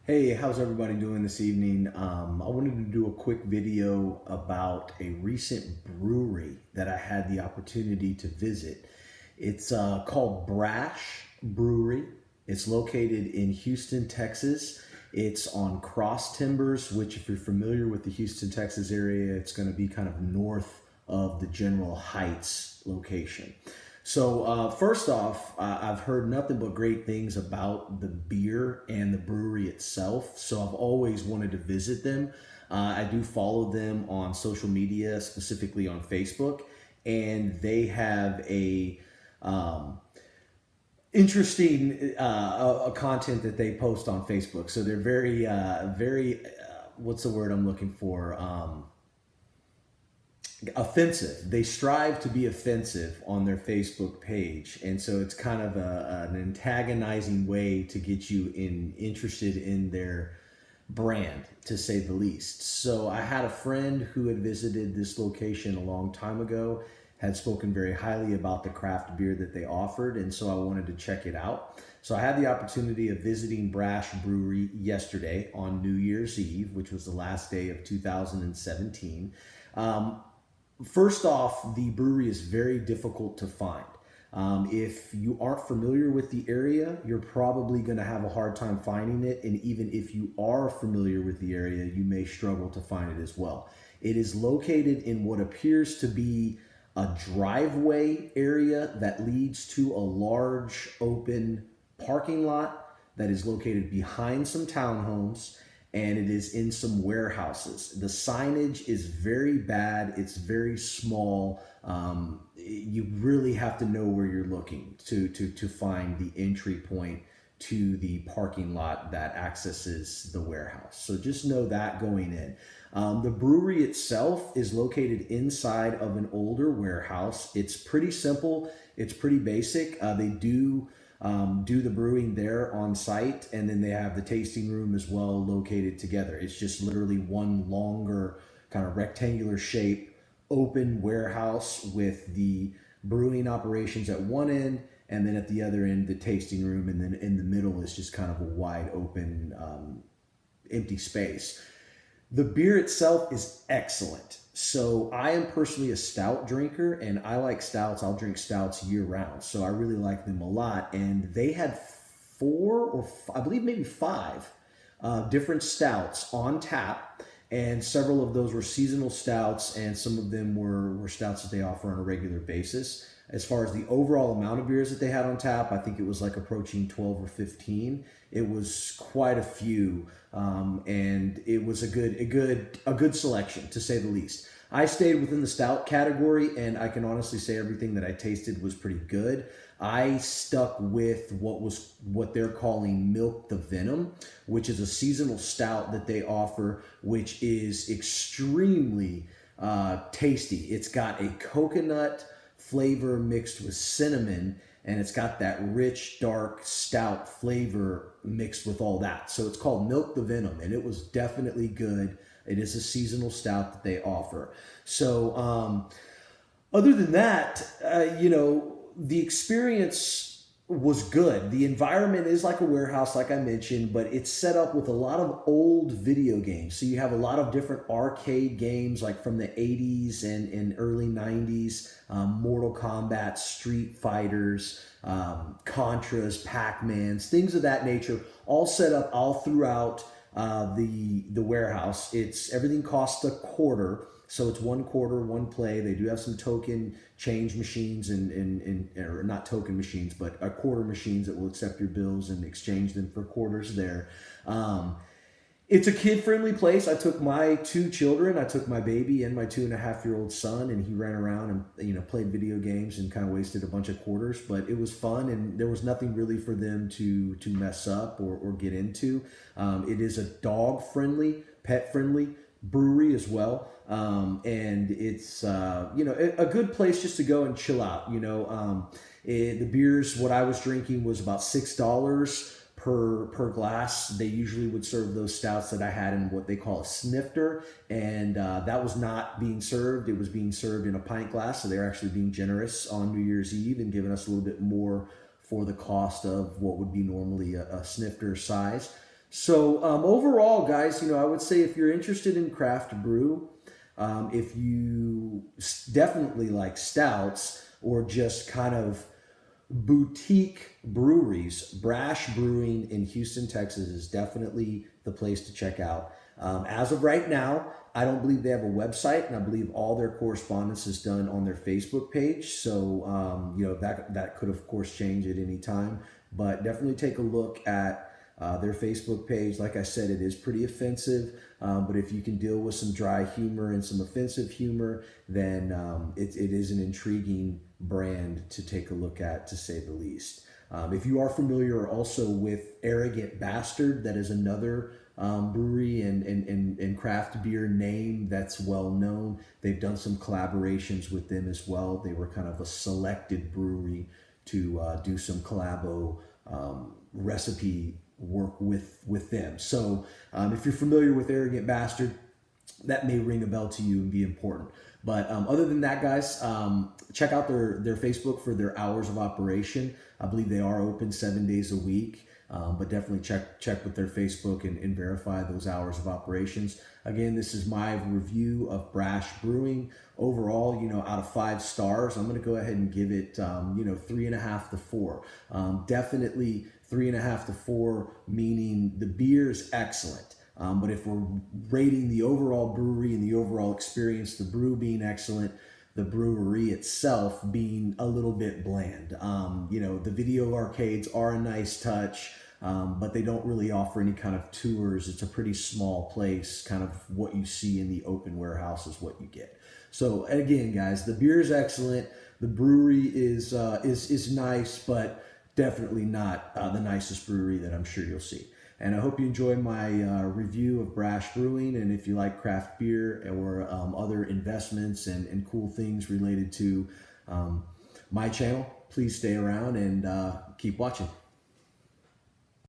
Hey, how's everybody doing this evening? I wanted to do a quick video about a recent brewery that I had the opportunity to visit. It's called Brash Brewery. It's located in Houston, Texas. It's on Cross Timbers, which, if you're familiar with the Houston, Texas area, it's going to be kind of north of the General Heights location. So first off, I've heard nothing but great things about the beer and the brewery itself. So I've always wanted to visit them. I do follow them on social media, specifically on Facebook, and they have a interesting content that they post on Facebook. So they're very, what's the word I'm looking for? Offensive. They strive to be offensive on their Facebook page, and so it's kind of an antagonizing way to get you interested in their brand, to say the least. So I had a friend who had visited this location a long time ago, had spoken very highly about the craft beer that they offered, and so I wanted to check it out. So I had the opportunity of visiting Brash Brewery yesterday on New Year's Eve, which was the last day of 2017. First off, the brewery is very difficult to find. If you aren't familiar with the area, you're probably going to have a hard time finding it. And even if you are familiar with the area, you may struggle to find it as well. It is located in what appears to be a driveway area that leads to a large open parking lot that is located behind some townhomes, and it is in some warehouses. The signage is very bad. It's very small. You really have to know where you're looking to find the entry point to the parking lot that accesses the warehouse. So just know that going in. The brewery itself is located inside of an older warehouse. It's pretty simple. It's pretty basic. They do the brewing there on site, and then they have the tasting room as well located together. It's just literally one longer kind of rectangular shape open warehouse with the brewing operations at one end, and then at the other end the tasting room, and then in the middle is just kind of a wide open empty space. The beer itself is excellent. So I am personally a stout drinker, and I like stouts. I'll drink stouts year round. So I really like them a lot. And they had I believe maybe five different stouts on tap. And several of those were seasonal stouts, and some of them were stouts that they offer on a regular basis. As far as the overall amount of beers that they had on tap, I think it was like approaching 12 or 15. It was quite a few, and it was a good selection, to say the least. I stayed within the stout category, and I can honestly say everything that I tasted was pretty good. I stuck with what they're calling Milk the Venom, which is a seasonal stout that they offer, which is extremely tasty. It's got a coconut flavor mixed with cinnamon, and it's got that rich, dark, stout flavor mixed with all that. So it's called Milk the Venom, and it was definitely good. It is a seasonal stout that they offer. So, other than that, the experience was good. The environment is like a warehouse, like I mentioned, but it's set up with a lot of old video games. So you have a lot of different arcade games, like from the 80s and early 90s, Mortal Kombat, Street Fighters, Contras, Pac-Mans, things of that nature, all set up all throughout the warehouse. Everything costs a quarter. So it's 1 quarter, one play. They do have some token change machines or not token machines, but quarter machines that will accept your bills and exchange them for quarters there. It's a kid-friendly place. I took my two children. I took my baby and my 2.5-year-old son, and he ran around and played video games and kind of wasted a bunch of quarters. But it was fun, and there was nothing really for them to mess up or get into. It is a dog-friendly, pet-friendly brewery as well, and it's a good place just to go and chill out. The beers, what I was drinking was about $6 per glass. They usually would serve those stouts that I had in what they call a snifter, and that was not being served. It was being served in a pint glass, so they're actually being generous on New Year's Eve and giving us a little bit more for the cost of what would be normally a snifter size. So overall, guys, I would say if you're interested in craft brew, if you definitely like stouts or just kind of boutique breweries, Brash Brewing in Houston, Texas is definitely the place to check out. As of right now, I don't believe they have a website, and I believe all their correspondence is done on their Facebook page. So that could of course change at any time, but definitely take a look at their Facebook page. Like I said, it is pretty offensive, but if you can deal with some dry humor and some offensive humor, then it is an intriguing brand to take a look at, to say the least. If you are familiar also with Arrogant Bastard, that is another brewery and craft beer name that's well known. They've done some collaborations with them as well. They were kind of a selected brewery to do some collabo recipe work with them. So if you're familiar with Arrogant Bastard, that may ring a bell to you and be important. But other than that, guys, check out their Facebook for their hours of operation. I believe they are open 7 days a week, but definitely check with their Facebook and verify those hours of operations. Again, this is my review of Brash Brewing. Overall, out of 5 stars, I'm going to go ahead and give it, 3.5 to 4. Definitely 3.5 to 4, meaning the beer is excellent. But if we're rating the overall brewery and the overall experience, the brew being excellent, the brewery itself being a little bit bland. The video arcades are a nice touch, but they don't really offer any kind of tours. It's a pretty small place. Kind of what you see in the open warehouse is what you get. So again, guys, the beer is excellent. The brewery is nice, but definitely not the nicest brewery that I'm sure you'll see. And I hope you enjoy my review of Brash Brewing. And if you like craft beer or other investments and cool things related to my channel, please stay around and keep watching.